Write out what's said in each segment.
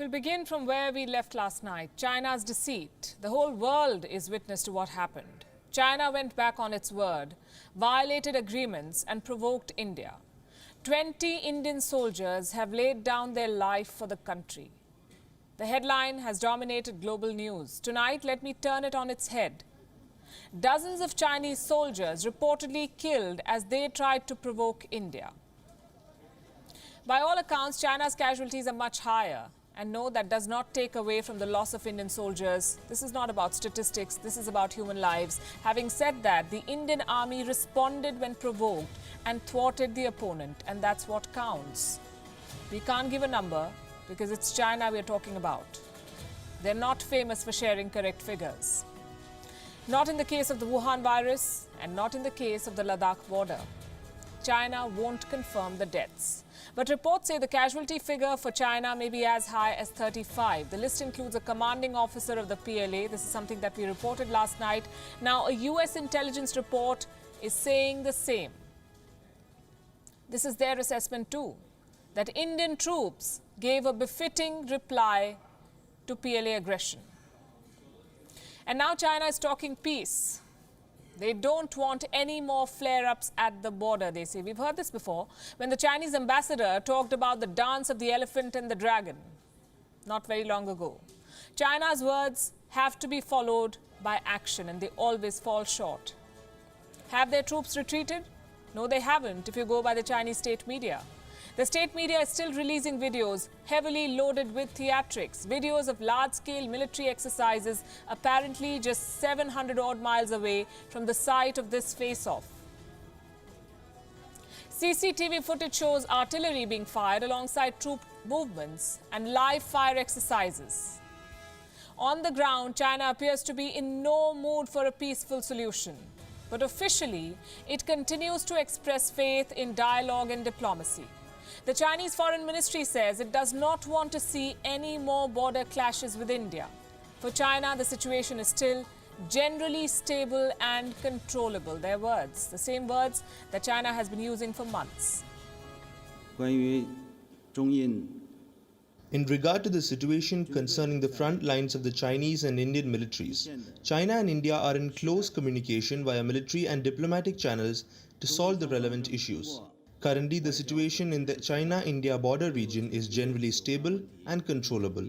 We'll begin from where we left last night. China's deceit. The whole world is witness to what happened. China went back on its word, violated agreements and provoked India. 20 Indian soldiers have laid down their life for the country. The headline has dominated global news. Tonight, let me turn it on its head. Dozens of Chinese soldiers reportedly killed as they tried to provoke India. By all accounts, China's casualties are much higher. And no, that does not take away from the loss of Indian soldiers. This is not about statistics, this is about human lives. Having said that, the Indian army responded when provoked and thwarted the opponent, and that's what counts. We can't give a number because it's China we're talking about. They're not famous for sharing correct figures. Not in the case of the Wuhan virus and not in the case of the Ladakh border. China won't confirm the deaths. But reports say the casualty figure for China may be as high as 35. The list includes a commanding officer of the P.L.A. This is something that we reported last night. Now, a US intelligence report is saying the same. This is their assessment too, that Indian troops gave a befitting reply to P.L.A. aggression. And now China is talking peace. They don't want any more flare-ups at the border, they say. We've heard this before, when the Chinese ambassador talked about the dance of the elephant and the dragon, not very long ago. China's words have to be followed by action, and they always fall short. Have their troops retreated? No, they haven't, if you go by the Chinese state media. The state media is still releasing videos heavily loaded with theatrics, videos of large-scale military exercises apparently just 700-odd miles away from the site of this face-off. CCTV footage shows artillery being fired alongside troop movements and live fire exercises. On the ground, China appears to be in no mood for a peaceful solution. But officially, it continues to express faith in dialogue and diplomacy. The Chinese Foreign Ministry says it does not want to see any more border clashes with India. For China, the situation is still generally stable and controllable. Their words, the same words that China has been using for months. In regard to the situation concerning the front lines of the Chinese and Indian militaries, China and India are in close communication via military and diplomatic channels to solve the relevant issues. Currently, the situation in the China-India border region is generally stable and controllable.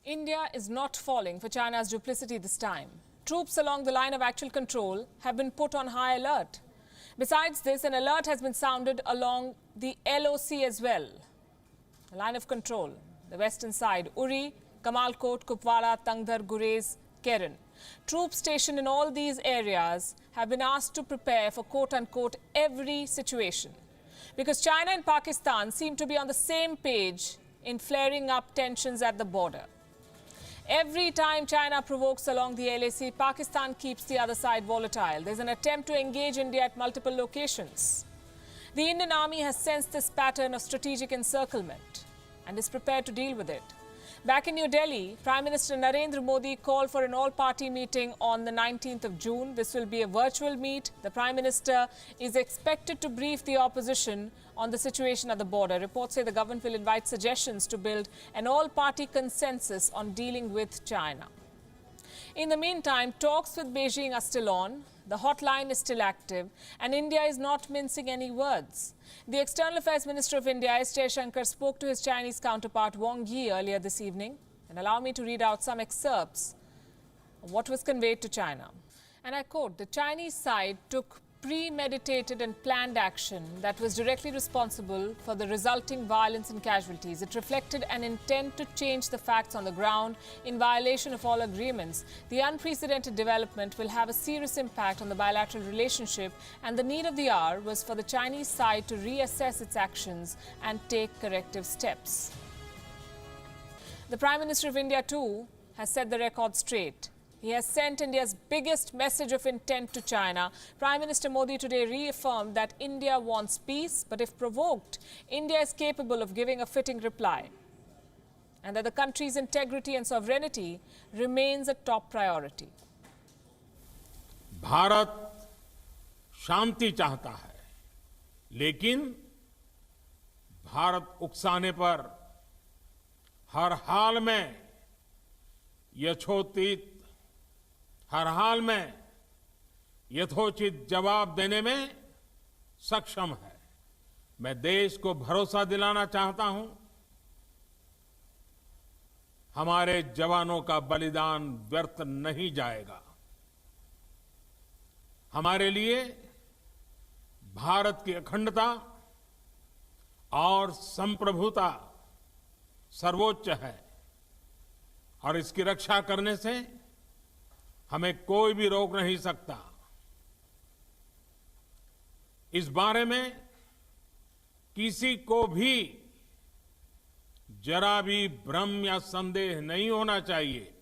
India is not falling for China's duplicity this time. Troops along the line of actual control have been put on high alert. Besides this, an alert has been sounded along the LOC as well. The line of control, the western side, Uri, Kamalkot, Kupwara, Tangdhar, Gurez, Keren. Troops stationed in all these areas have been asked to prepare for quote-unquote every situation. Because China and Pakistan seem to be on the same page in flaring up tensions at the border. Every time China provokes along the LAC, Pakistan keeps the other side volatile. There's an attempt to engage India at multiple locations. The Indian Army has sensed this pattern of strategic encirclement and is prepared to deal with it. Back in New Delhi, Prime Minister Narendra Modi called for an all-party meeting on the 19th of June. This will be a virtual meet. The Prime Minister is expected to brief the opposition on the situation at the border. Reports say the government will invite suggestions to build an all-party consensus on dealing with China. In the meantime, talks with Beijing are still on. The hotline is still active, and India is not mincing any words. The External Affairs Minister of India, S. Jaishankar, spoke to his Chinese counterpart Wang Yi earlier this evening. And allow me to read out some excerpts of what was conveyed to China. And I quote, "The Chinese side took premeditated and planned action that was directly responsible for the resulting violence and casualties. It reflected an intent to change the facts on the ground in violation of all agreements. The unprecedented development will have a serious impact on the bilateral relationship, and the need of the hour was for the Chinese side to reassess its actions and take corrective steps." The Prime Minister of India too has set the record straight. He has sent India's biggest message of intent to China. Prime Minister Modi today reaffirmed that India wants peace, but if provoked, India is capable of giving a fitting reply, and that the country's integrity and sovereignty remains a top priority. Bharat शांति चाहता है, लेकिन भारत उकसाने पर हर हाल में यथोचित जवाब देने में सक्षम है। मैं देश को भरोसा दिलाना चाहता हूं, हमारे जवानों का बलिदान व्यर्थ नहीं जाएगा। हमारे लिए भारत की अखंडता और संप्रभुता सर्वोच्च है और इसकी रक्षा करने से हमें कोई भी रोक नहीं सकता। इस बारे में किसी को भी जरा भी भ्रम या संदेह नहीं होना चाहिए।